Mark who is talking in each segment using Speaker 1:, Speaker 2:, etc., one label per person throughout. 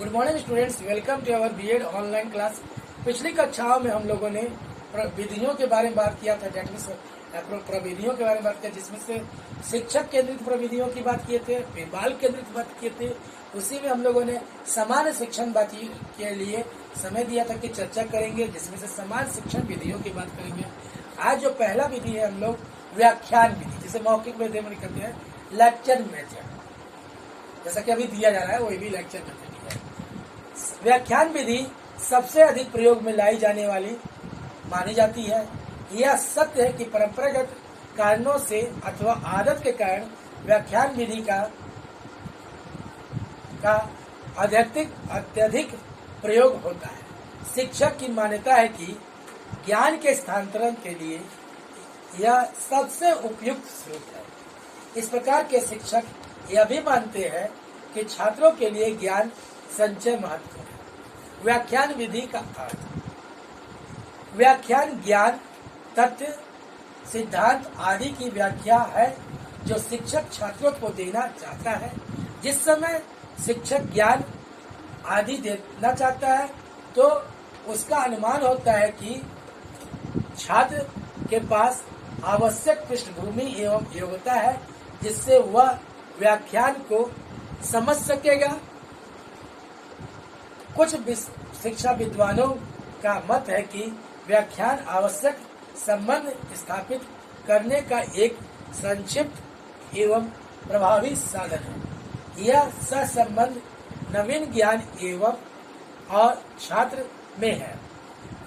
Speaker 1: Good morning students, welcome to our BEd online class. पिछली कक्षाओं में हम लोगों ने विधियों के बारे में बात किया था, डेट मीन्स प्रविधियों के बारे में बात किया, जिसमें से शिक्षक केंद्रित प्रविधियों की बात किए थे, फिर बाल केंद्रित बात किए थे। उसी में हम लोगों ने समान शिक्षण बात के लिए समय दिया था कि चर्चा करेंगे, जिसमें से समान शिक्षण विधियों की बात करेंगे। आज जो पहला विधि है हम लोग व्याख्यान विधि, जिसे मौखिक विधि में कहते हैं लेक्चर मेथड, जैसा कि अभी दिया जा रहा है वही भी लेक्चर मेथड है। व्याख्यान विधि सबसे अधिक प्रयोग में लाई जाने वाली मानी जाती है। यह सत्य है कि परंपरागत कारणों से अथवा आदत के कारण व्याख्यान विधि का अत्यधिक प्रयोग होता है। शिक्षक की मान्यता है कि ज्ञान के स्थानांतरण के लिए यह सबसे उपयुक्त स्रोत है। इस प्रकार के शिक्षक यह भी मानते हैं कि छात्रों के लिए ज्ञान संचय महत्वपूर्ण है। व्याख्यान विधि का अर्थ: व्याख्यान ज्ञान, तथ्य, सिद्धांत आदि की व्याख्या है जो शिक्षक छात्रों को देना चाहता है। जिस समय शिक्षक ज्ञान आदि देना चाहता है तो उसका अनुमान होता है कि छात्र के पास आवश्यक पृष्ठभूमि एवं योग्यता है, जिससे वह व्याख्यान को समझ सकेगा। कुछ शिक्षा विद्वानों का मत है कि व्याख्यान आवश्यक संबंध स्थापित करने का एक संक्षिप्त एवं प्रभावी साधन है। यह सहसंबंध नवीन ज्ञान एवं और छात्र में है।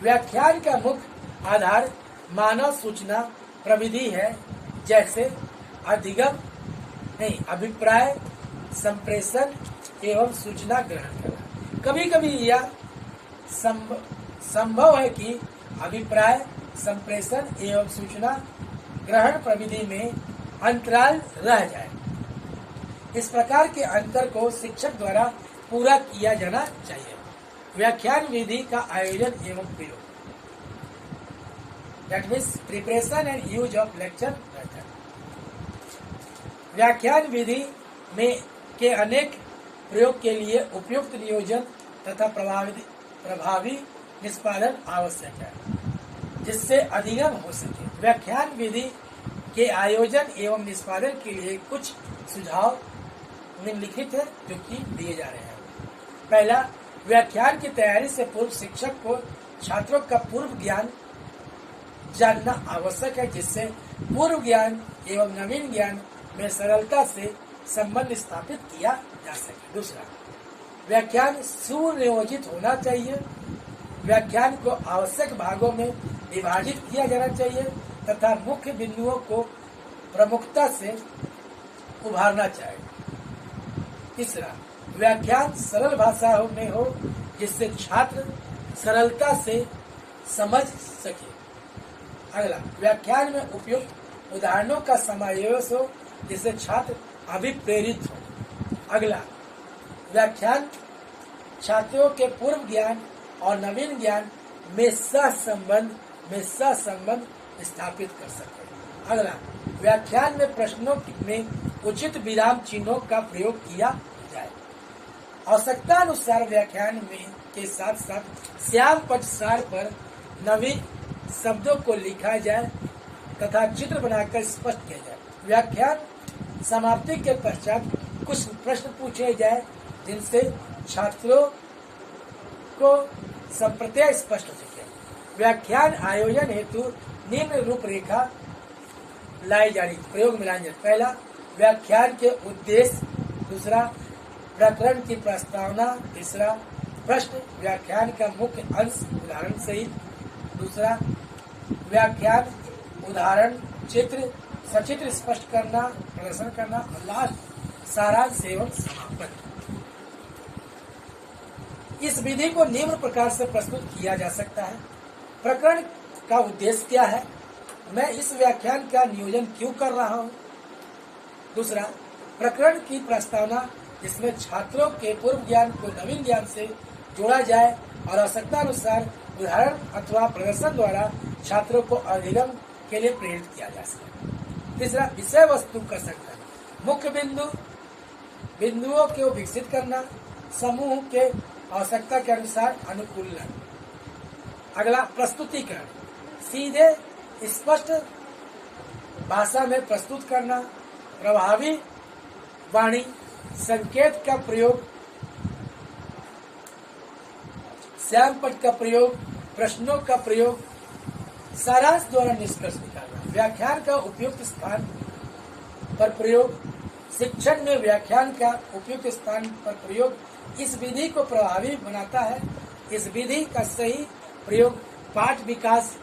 Speaker 1: व्याख्यान का मुख्य आधार मानव सूचना प्रविधि है, जैसे अभिप्राय, संप्रेषण एवं सूचना ग्रहण करना। कभी कभी यह संभव है कि अभिप्राय, संप्रेषण एवं सूचना ग्रहण प्रविधि में अंतराल रह जाए। इस प्रकार के अंतर को शिक्षक द्वारा पूरा किया जाना चाहिए। व्याख्यान विधि का आयोजन एवं प्रयोग, that means preparation and use of lecture method. व्याख्यान विधि में के अनेक प्रयोग के लिए उपयुक्त नियोजन तथा प्रभावी निष्पादन आवश्यक है, जिससे अधिगम हो सके। व्याख्यान विधि के आयोजन एवं निष्पादन के लिए कुछ सुझाव निम्नलिखित है जो कि दिए जा रहे हैं। पहला, व्याख्यान की तैयारी से पूर्व शिक्षक को छात्रों का पूर्व ज्ञान जानना आवश्यक है, जिससे पूर्व ज्ञान एवं नवीन ज्ञान में सरलता से संबंध स्थापित किया जा सके। दूसरा, व्याख्यान सुनियोजित होना चाहिए। व्याख्यान को आवश्यक भागों में विभाजित किया जाना चाहिए तथा मुख्य बिंदुओं को प्रमुखता से उभारना चाहिए। तीसरा, व्याख्यान सरल भाषा में हो, जिससे छात्र सरलता से समझ सके। अगला, व्याख्यान में उपयुक्त उदाहरणों का समावेश हो, जिससे छात्र अभिप्रेरित हो। अगला, व्याख्यान छात्रों के पूर्व ज्ञान और नवीन ज्ञान में सहसंबंध स्थापित कर सके। अगला, व्याख्यान में प्रश्नों में उचित विराम चिन्हों का प्रयोग किया जाए। आवश्यकता अनुसार व्याख्यान में के साथ साथ श्याम पट सार पर नवीन शब्दों को लिखा जाए तथा चित्र बनाकर स्पष्ट किया जाए। व्याख्यान समाप्ति के पश्चात कुछ प्रश्न पूछे जाए, जिनसे छात्रों को संप्रत्यय स्पष्ट हो सके। व्याख्यान आयोजन हेतु निम्न रूपरेखा लाई जानी, प्रयोग में लाई जाए। पहला, व्याख्यान के उद्देश्य। दूसरा, प्रकरण की प्रस्तावना। तीसरा, प्रश्न व्याख्यान का मुख्य अंश उदाहरण सहित। दूसरा, व्याख्यान उदाहरण, चित्र सचित्र स्पष्ट करना, प्रदर्शन करना। और लास्ट, सारांश एवं समापन। इस विधि को निम्न प्रकार से प्रस्तुत किया जा सकता है। प्रकरण का उद्देश्य क्या है? मैं इस व्याख्यान का नियोजन क्यों कर रहा हूँ? दूसरा, प्रकरण की प्रस्तावना, जिसमें छात्रों के पूर्व ज्ञान को नवीन ज्ञान से जोड़ा जाए और आवश्यकता अनुसार उदाहरण अथवा प्रदर्शन द्वारा छात्रों को अधिगम के लिए प्रेरित किया जा सके। तीसरा, विषय वस्तु का संकलन, मुख्य बिंदुओं को विकसित करना, समूह के आवश्यकता के अनुसार अनुकूलन। अगला प्रस्तुतिकरण, सीधे स्पष्ट भाषा में प्रस्तुत करना, प्रभावी वाणी, संकेत का प्रयोग, श्यामपट्ट का प्रयोग, प्रश्नों का प्रयोग, सारांश द्वारा निष्कर्ष निकालना, व्याख्यान का उपयुक्त स्थान पर प्रयोग, शिक्षण में व्याख्यान का उपयुक्त स्थान पर प्रयोग इस विधि को प्रभावी बनाता है। इस विधि का सही प्रयोग पाठ विकास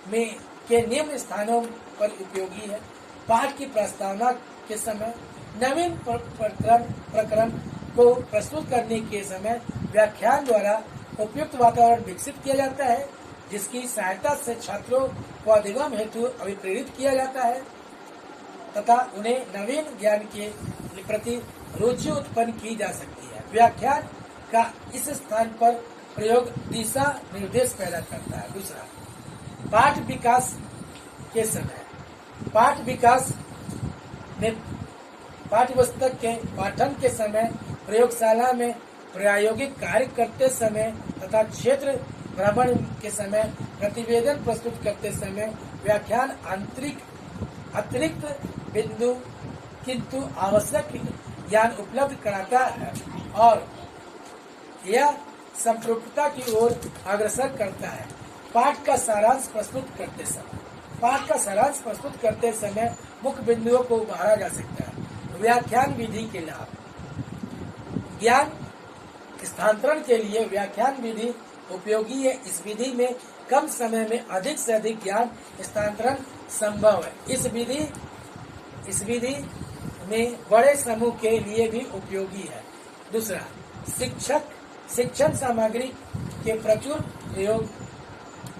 Speaker 1: में के निम्न स्थानों पर उपयोगी है। पाठ की प्रस्तावना के समय, नवीन प्रकरण को प्रस्तुत करने के समय व्याख्यान द्वारा उपयुक्त वातावरण विकसित किया जाता है, जिसकी सहायता से छात्रों को अधिगम हेतु अभिप्रेरित किया जाता है तथा उन्हें नवीन ज्ञान के प्रति रुचि उत्पन्न की जा सकती है। व्याख्यान का इस स्थान पर प्रयोग दिशा निर्देश पैदा करता है। दूसरा, पाठ विकास के समय, पाठ विकास में पाठ्यपुस्तक के पाठन के समय, प्रयोगशाला में प्रायोगिक कार्य करते समय तथा क्षेत्र भ्रमण के समय, प्रतिवेदन प्रस्तुत करते समय व्याख्यान अतिरिक्त बिंदु किंतु आवश्यक ज्ञान उपलब्ध कराता है और यह संपृक्तता की ओर अग्रसर करता है। पाठ का सारांश प्रस्तुत करते समय, पाठ का सारांश प्रस्तुत करते समय मुख्य बिंदुओं को उभारा जा सकता है। व्याख्यान विधि के लाभ, ज्ञान स्थानांतरण के लिए व्याख्यान विधि उपयोगी है। इस विधि में कम समय में अधिक से अधिक ज्ञान स्थानांतरण संभव है। इस विधि में बड़े समूह के लिए भी उपयोगी है। दूसरा, शिक्षण सामग्री के प्रचुर प्रयोग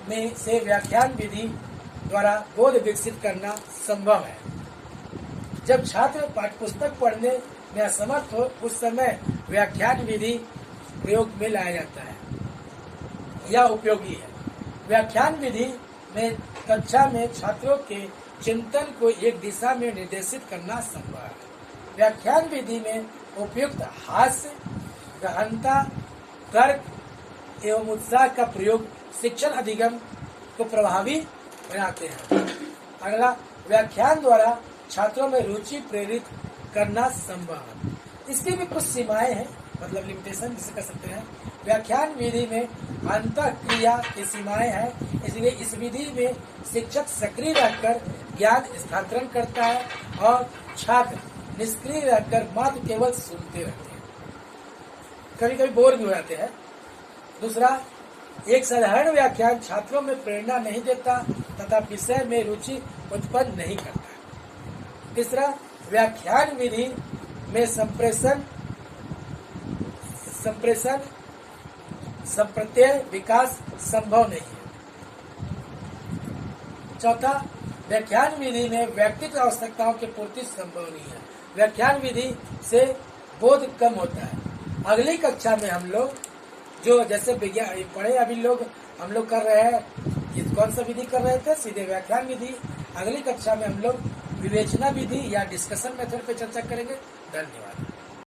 Speaker 1: में से व्याख्यान विधि द्वारा बोध विकसित करना संभव है। जब छात्र पाठ्यपुस्तक पढ़ने में असमर्थ हो, उस समय व्याख्यान विधि प्रयोग में लाया जाता है। यह उपयोगी है। व्याख्यान विधि में कक्षा में छात्रों के चिंतन को एक दिशा में निर्देशित करना संभव है। व्याख्यान विधि में उपयुक्त हास्य, गहनता, तर्क एवं उत्साह का प्रयोग शिक्षण अधिगम को प्रभावी बनाते हैं। अगला, व्याख्यान द्वारा छात्रों में रुचि प्रेरित करना संभव है। इसकी भी कुछ सीमाएं हैं, मतलब लिमिटेशन जिसे कह सकते हैं। व्याख्यान विधि में अंतःक्रिया की सीमाएं हैं, इसलिए इस विधि में शिक्षक सक्रिय रहकर ज्ञान स्थानांतरण करता है और छात्र निष्क्रिय रहकर मात्र केवल सुनते रहते हैं, कभी कभी बोर भी हो जाते हैं। दूसरा, एक साधारण व्याख्यान छात्रों में प्रेरणा नहीं देता तथा विषय में रुचि उत्पन्न नहीं करता। तीसरा, व्याख्यान विधि में संप्रत्यय विकास संभव नहीं है। चौथा, व्याख्यान विधि में व्यक्तिगत आवश्यकताओं की पूर्ति संभव नहीं है। व्याख्यान विधि से बोध कम होता है। अगली कक्षा में हम लोग जो जैसे विज्ञान पढ़े अभी हम लोग कर रहे हैं, कौन सा विधि कर रहे थे, सीधे व्याख्यान विधि। अगली कक्षा में हम लोग विवेचना विधि या डिस्कशन मेथड पे चर्चा करेंगे। धन्यवाद।